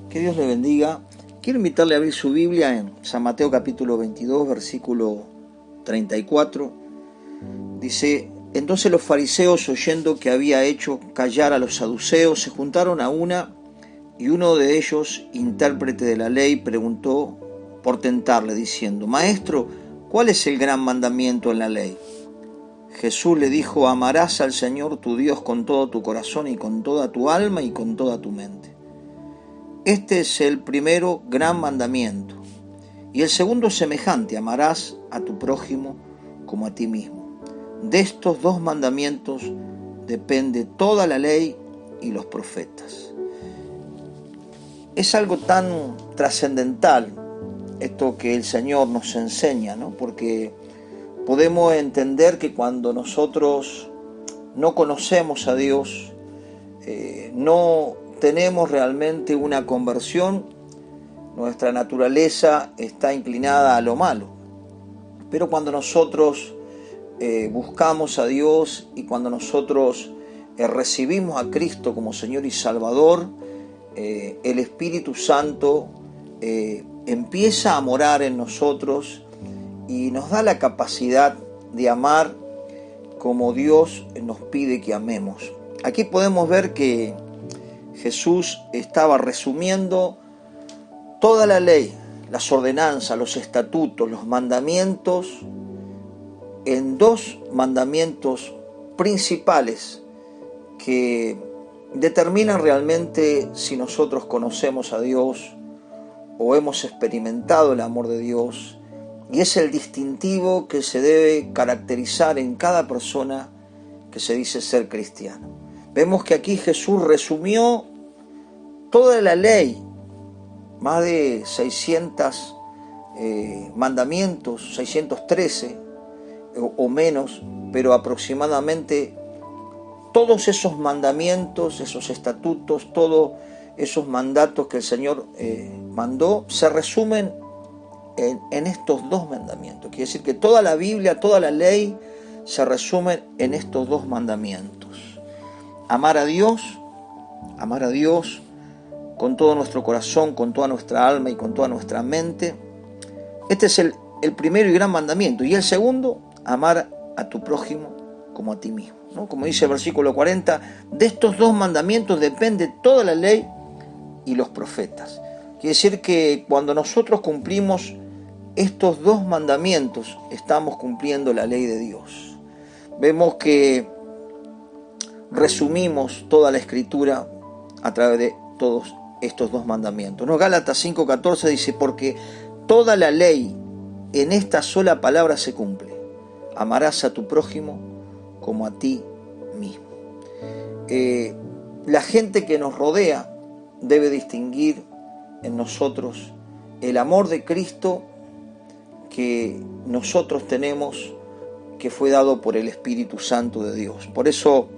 Que Dios le bendiga. Quiero invitarle a abrir su Biblia en San Mateo capítulo 22, versículo 34. Dice: entonces los fariseos, oyendo que había hecho callar a los saduceos, se juntaron a una, y uno de ellos, intérprete de la ley, preguntó por tentarle, diciendo: Maestro, ¿cuál es el gran mandamiento en la ley? Jesús le dijo: amarás al Señor tu Dios con todo tu corazón y con toda tu alma y con toda tu mente. Este es el primero gran mandamiento. Y el segundo es semejante: amarás a tu prójimo como a ti mismo. De estos dos mandamientos depende toda la ley y los profetas. Es algo tan trascendental esto que el Señor nos enseña, ¿no? Porque podemos entender que cuando nosotros no conocemos a Dios, no tenemos realmente una conversión, nuestra naturaleza está inclinada a lo malo. Pero cuando nosotros buscamos a Dios y cuando nosotros recibimos a Cristo como Señor y Salvador, el Espíritu Santo empieza a morar en nosotros y nos da la capacidad de amar como Dios nos pide que amemos. Aquí podemos ver que Jesús estaba resumiendo toda la ley, las ordenanzas, los estatutos, los mandamientos, en dos mandamientos principales que determinan realmente si nosotros conocemos a Dios o hemos experimentado el amor de Dios, y es el distintivo que se debe caracterizar en cada persona que se dice ser cristiano. Vemos que aquí Jesús resumió toda la ley, más de 600 mandamientos, 613 o menos, pero aproximadamente todos esos mandamientos, esos estatutos, todos esos mandatos que el Señor mandó, se resumen en estos dos mandamientos. Quiere decir que toda la Biblia, toda la ley se resume en estos dos mandamientos. Amar a Dios con todo nuestro corazón, con toda nuestra alma y con toda nuestra mente. Este es el primero y gran mandamiento. Y el segundo, amar a tu prójimo como a ti mismo, ¿no? Como dice el versículo 40, de estos dos mandamientos depende toda la ley y los profetas. Quiere decir que cuando nosotros cumplimos estos dos mandamientos, estamos cumpliendo la ley de Dios. Vemos que resumimos toda la Escritura a través de todos estos dos mandamientos, ¿no? Gálatas 5:14 dice: porque toda la ley en esta sola palabra se cumple: amarás a tu prójimo como a ti mismo. La gente que nos rodea debe distinguir en nosotros el amor de Cristo que nosotros tenemos, que fue dado por el Espíritu Santo de Dios. Por eso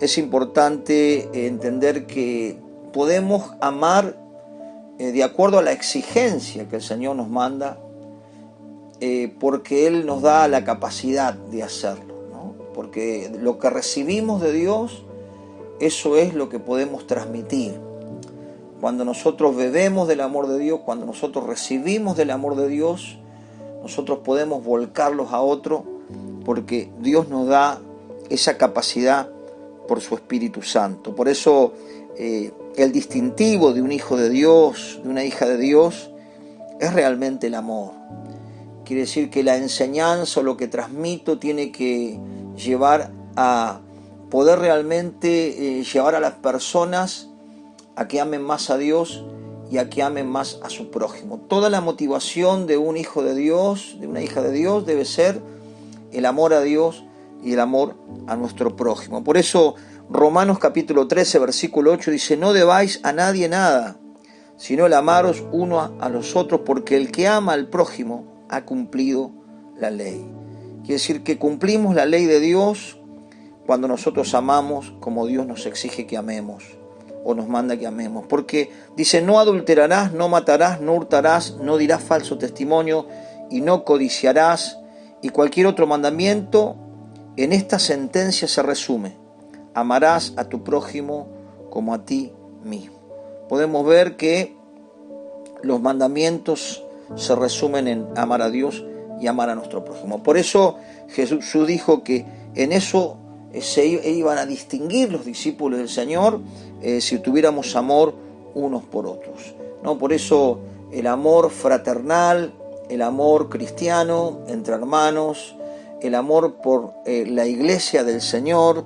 es importante entender que podemos amar de acuerdo a la exigencia que el Señor nos manda, porque Él nos da la capacidad de hacerlo, ¿no? Porque lo que recibimos de Dios, eso es lo que podemos transmitir. Cuando nosotros bebemos del amor de Dios, cuando nosotros recibimos del amor de Dios, nosotros podemos volcarlos a otro, porque Dios nos da esa capacidad por su Espíritu Santo. Por eso el distintivo de un hijo de Dios, de una hija de Dios, es realmente el amor. Quiere decir que la enseñanza o lo que transmito tiene que llevar a poder realmente llevar a las personas a que amen más a Dios y a que amen más a su prójimo. Toda la motivación de un hijo de Dios, de una hija de Dios, debe ser el amor a Dios y el amor a nuestro prójimo. Por eso Romanos capítulo 13, versículo 8 dice: no debáis a nadie nada, sino el amaros uno a los otros, porque el que ama al prójimo ha cumplido la ley. Quiere decir que cumplimos la ley de Dios cuando nosotros amamos como Dios nos exige que amemos, o nos manda que amemos. Porque dice: no adulterarás, no matarás, no hurtarás, no dirás falso testimonio y no codiciarás. Y cualquier otro mandamiento en esta sentencia se resume: amarás a tu prójimo como a ti mismo. podemos ver que los mandamientos se resumen en amar a Dios y amar a nuestro prójimo. Por eso Jesús dijo que en eso se iban a distinguir los discípulos del Señor si tuviéramos amor unos por otros, ¿no? Por eso el amor fraternal, el amor cristiano entre hermanos, el amor por la iglesia del Señor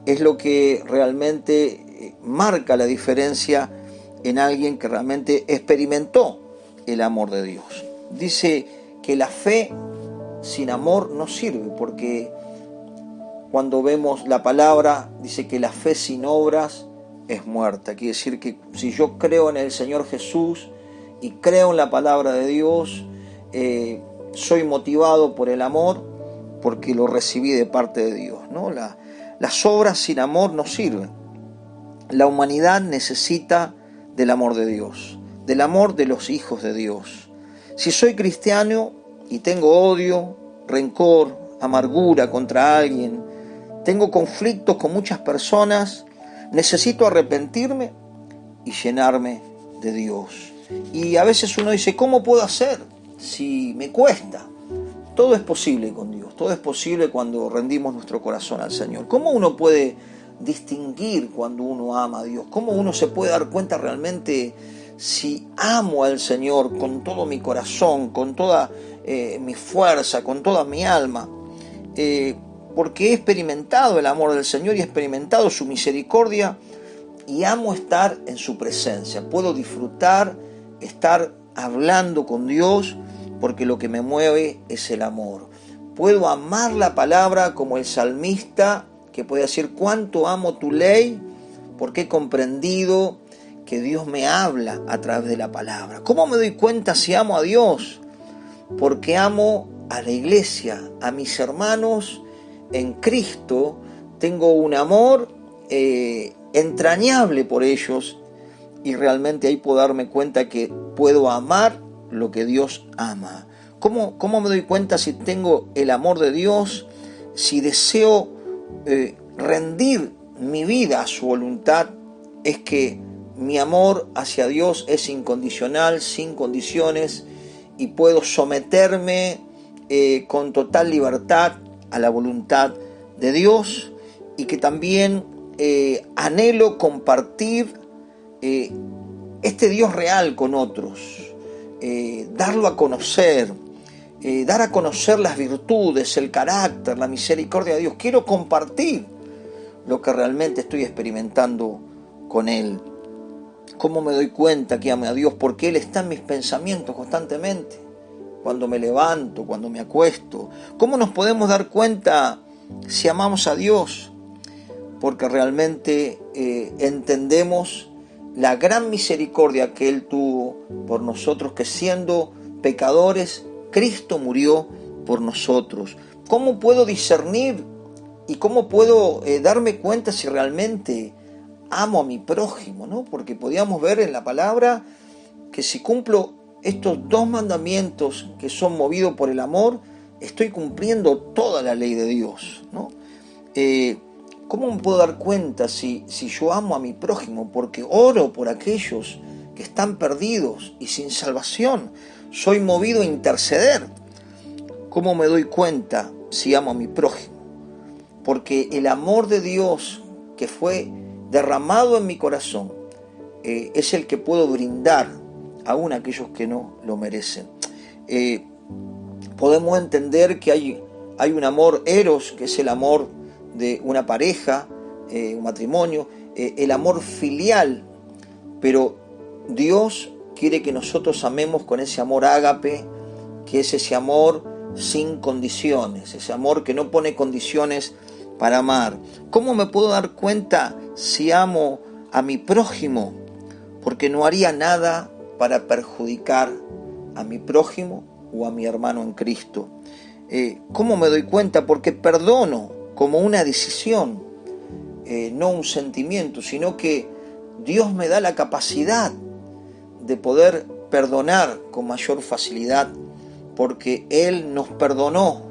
es lo que realmente marca la diferencia en alguien que realmente experimentó el amor de Dios. Dice que la fe sin amor no sirve, porque cuando vemos la palabra dice que la fe sin obras es muerta. Quiere decir que si yo creo en el Señor Jesús y creo en la palabra de Dios, soy motivado por el amor porque lo recibí de parte de Dios, ¿no? Las obras sin amor no sirven. La humanidad necesita del amor de Dios, del amor de los hijos de Dios. Si soy cristiano y tengo odio, rencor, amargura contra alguien, tengo conflictos con muchas personas, necesito arrepentirme y llenarme de Dios. Y a veces uno dice, ¿cómo puedo hacer si me cuesta? Todo es posible con Dios, todo es posible cuando rendimos nuestro corazón al Señor. ¿Cómo uno puede distinguir cuando uno ama a Dios? ¿Cómo uno se puede dar cuenta realmente si amo al Señor con todo mi corazón, con toda mi fuerza, con toda mi alma? Porque he experimentado el amor del Señor y he experimentado su misericordia y amo estar en su presencia. Puedo disfrutar, estar hablando con Dios, porque lo que me mueve es el amor. Puedo amar la palabra como el salmista, que puede decir, cuánto amo tu ley, porque he comprendido que Dios me habla a través de la palabra. ¿Cómo me doy cuenta si amo a Dios? Porque amo a la iglesia, a mis hermanos en Cristo. Tengo un amor entrañable por ellos, y realmente ahí puedo darme cuenta que puedo amar lo que Dios ama. ¿Cómo me doy cuenta si tengo el amor de Dios? Si deseo rendir mi vida a su voluntad, es que mi amor hacia Dios es incondicional, sin condiciones, y puedo someterme con total libertad a la voluntad de Dios, y que también anhelo compartir este Dios real con otros, darlo a conocer, dar a conocer las virtudes, el carácter, la misericordia de Dios. Quiero compartir lo que realmente estoy experimentando con Él. ¿Cómo me doy cuenta que amo a Dios? Porque Él está en mis pensamientos constantemente, cuando me levanto, cuando me acuesto. ¿Cómo nos podemos dar cuenta si amamos a Dios? Porque realmente entendemos la gran misericordia que Él tuvo por nosotros, que siendo pecadores, Cristo murió por nosotros. ¿Cómo puedo discernir y cómo puedo darme cuenta si realmente amo a mi prójimo, ¿no? Porque podíamos ver en la palabra que si cumplo estos dos mandamientos que son movidos por el amor, estoy cumpliendo toda la ley de Dios, ¿no? ¿Cómo me puedo dar cuenta si yo amo a mi prójimo? Porque oro por aquellos que están perdidos y sin salvación. Soy movido a interceder. ¿Cómo me doy cuenta si amo a mi prójimo? Porque el amor de Dios que fue derramado en mi corazón es el que puedo brindar aún a aquellos que no lo merecen. Podemos entender que hay un amor eros, que es el amor de una pareja, un matrimonio, el amor filial, pero Dios quiere que nosotros amemos con ese amor ágape, que es ese amor sin condiciones, ese amor que no pone condiciones para amar. ¿Cómo me puedo dar cuenta si amo a mi prójimo? Porque no haría nada para perjudicar a mi prójimo o a mi hermano en Cristo. ¿Cómo me doy cuenta? Porque perdono como una decisión, no un sentimiento, sino que Dios me da la capacidad de poder perdonar con mayor facilidad, porque Él nos perdonó,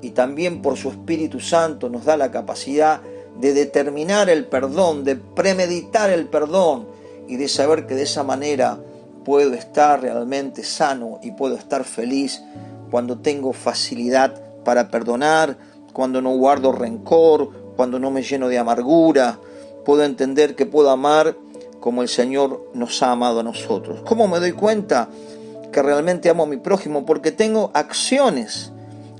y también por su Espíritu Santo nos da la capacidad de determinar el perdón, de premeditar el perdón, y de saber que de esa manera puedo estar realmente sano y puedo estar feliz cuando tengo facilidad para perdonar, cuando no guardo rencor, cuando no me lleno de amargura. Puedo entender que puedo amar como el Señor nos ha amado a nosotros. ¿Cómo me doy cuenta que realmente amo a mi prójimo? Porque tengo acciones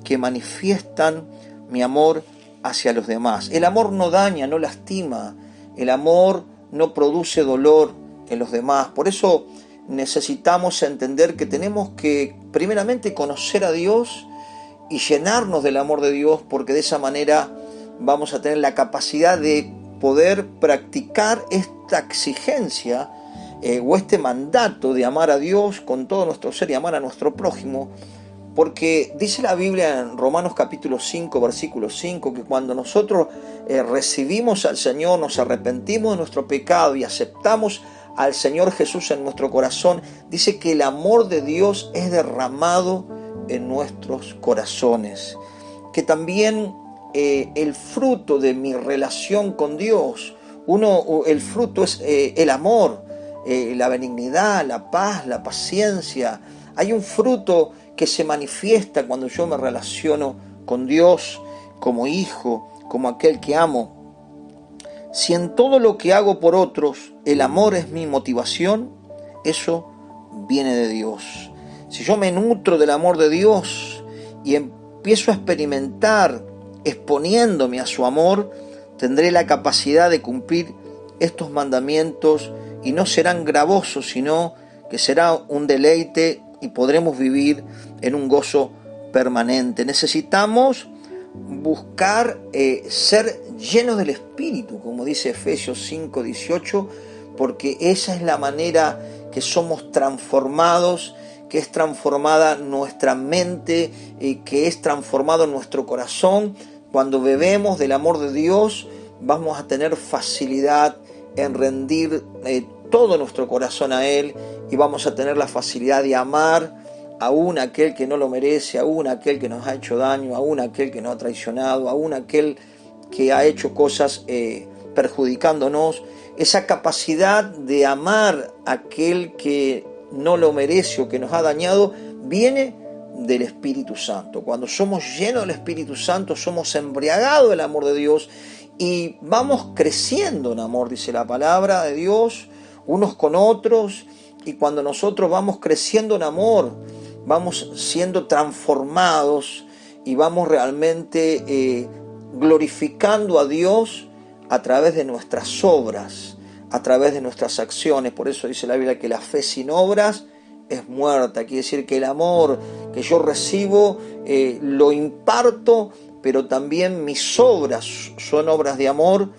que manifiestan mi amor hacia los demás. El amor no daña, no lastima. El amor no produce dolor en los demás. Por eso necesitamos entender que tenemos que primeramente conocer a Dios y llenarnos del amor de Dios, porque de esa manera vamos a tener la capacidad de poder practicar esta exigencia o este mandato de amar a Dios con todo nuestro ser y amar a nuestro prójimo. Porque dice la Biblia en Romanos capítulo 5, versículo 5, que cuando nosotros recibimos al Señor, nos arrepentimos de nuestro pecado y aceptamos al Señor Jesús en nuestro corazón, dice que el amor de Dios es derramado en nuestros corazones. Que también el fruto de mi relación con Dios, el fruto es el amor, la benignidad, la paz, la paciencia. Hay un fruto que se manifiesta cuando yo me relaciono con Dios como hijo, como aquel que amo. Si en todo lo que hago por otros el amor es mi motivación, eso viene de Dios. Si yo me nutro del amor de Dios y empiezo a experimentar exponiéndome a su amor, tendré la capacidad de cumplir estos mandamientos y no serán gravosos, sino que será un deleite y podremos vivir en un gozo permanente. Necesitamos buscar ser llenos del Espíritu, como dice Efesios 5:18, porque esa es la manera que somos transformados, que es transformada nuestra mente, que es transformado nuestro corazón. Cuando bebemos del amor de Dios, vamos a tener facilidad en rendir todo nuestro corazón a Él, y vamos a tener la facilidad de amar aún aquel que no lo merece, aún aquel que nos ha hecho daño, aún aquel que nos ha traicionado, aún aquel que ha hecho cosas perjudicándonos. Esa capacidad de amar a aquel que no lo merece o que nos ha dañado viene del Espíritu Santo. Cuando somos llenos del Espíritu Santo, somos embriagados del amor de Dios y vamos creciendo en amor, dice la palabra de Dios, unos con otros. Y cuando nosotros vamos creciendo en amor, vamos siendo transformados y vamos realmente glorificando a Dios a través de nuestras obras, a través de nuestras acciones. Por eso dice la Biblia que la fe sin obras es muerta. Quiere decir que el amor que yo recibo lo imparto, pero también mis obras son obras de amor,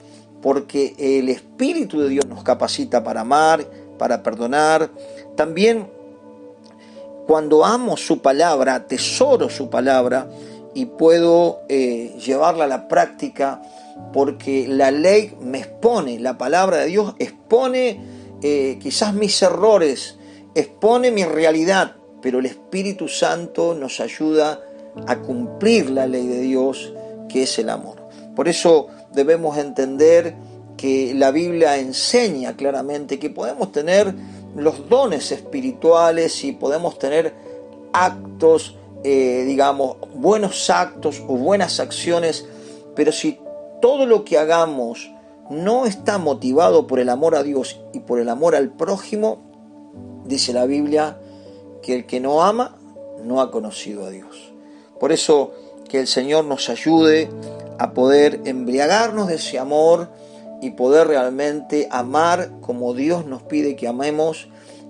porque el Espíritu de Dios nos capacita para amar, para perdonar. También cuando amo su palabra, atesoro su palabra y puedo llevarla a la práctica, porque la ley me expone, la palabra de Dios expone quizás mis errores, expone mi realidad, pero el Espíritu Santo nos ayuda a cumplir la ley de Dios, que es el amor. Por eso debemos entender que la Biblia enseña claramente que podemos tener los dones espirituales y podemos tener actos, buenos actos o buenas acciones, pero si todo lo que hagamos no está motivado por el amor a Dios y por el amor al prójimo, dice la Biblia que el que no ama no ha conocido a Dios. Por eso que el Señor nos ayude a poder embriagarnos de ese amor y poder realmente amar como Dios nos pide que amemos,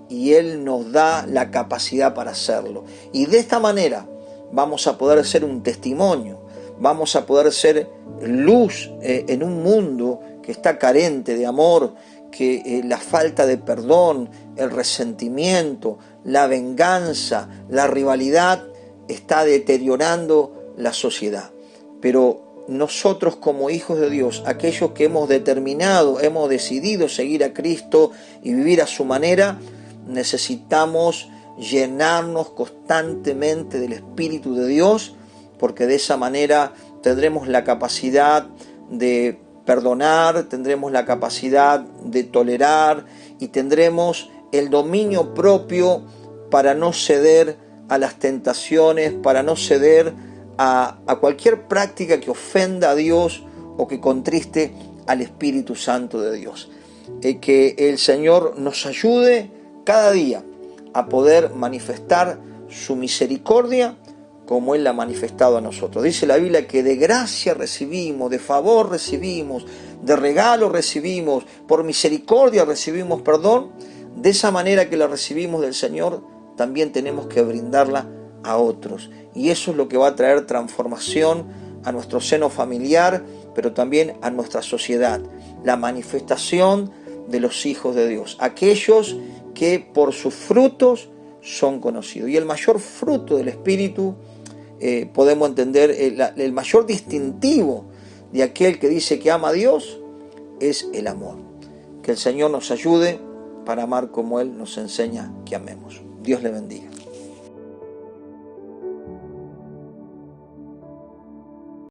y Él nos da la capacidad para hacerlo. Y de esta manera vamos a poder ser un testimonio, vamos a poder ser luz en un mundo que está carente de amor, que la falta de perdón, el resentimiento, la venganza, la rivalidad está deteriorando la sociedad. Pero nosotros como hijos de Dios, aquellos que hemos decidido seguir a Cristo y vivir a su manera, necesitamos llenarnos constantemente del Espíritu de Dios, porque de esa manera tendremos la capacidad de perdonar, tendremos la capacidad de tolerar y tendremos el dominio propio para no ceder a las tentaciones, para no ceder a cualquier práctica que ofenda a Dios o que contriste al Espíritu Santo de Dios. Que el Señor nos ayude cada día a poder manifestar su misericordia como Él la ha manifestado a nosotros. Dice la Biblia que de gracia recibimos, de favor recibimos, de regalo recibimos, por misericordia recibimos perdón. De esa manera que la recibimos del Señor, también tenemos que brindarla a otros. Y eso es lo que va a traer transformación a nuestro seno familiar, pero también a nuestra sociedad. La manifestación de los hijos de Dios, aquellos que por sus frutos son conocidos. Y el mayor fruto del Espíritu, podemos entender, el mayor distintivo de aquel que dice que ama a Dios es el amor. Que el Señor nos ayude para amar como Él nos enseña que amemos. Dios le bendiga.